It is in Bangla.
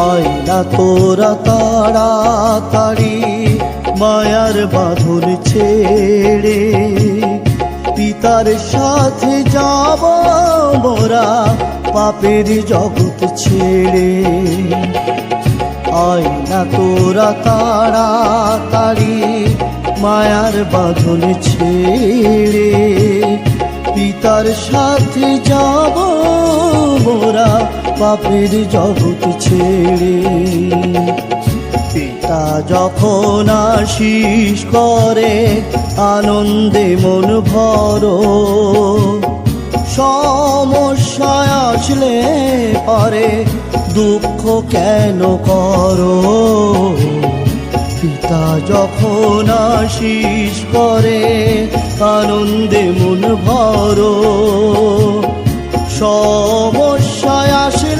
আয় না তোরা তাড়াতাড়ি মায়ার বাঁধন ছেড়ে, পিতার সাথে যাব মোরা পাপের জগৎ ছেড়ে। আয় না তোরা তাড়াতাড়ি মায়ার বাঁধন ছেড়ে, পিতার সাথে যাব মোরা পাপের জগৎ ছেড়ে। পিতা যখন আশীষ করে আনন্দে মন ভরো, সমস্যায় আসলে পরে দুঃখ কেন করো। পিতা যখন আশীষ করে আনন্দে মন ভরো, সমস্যায় আসলে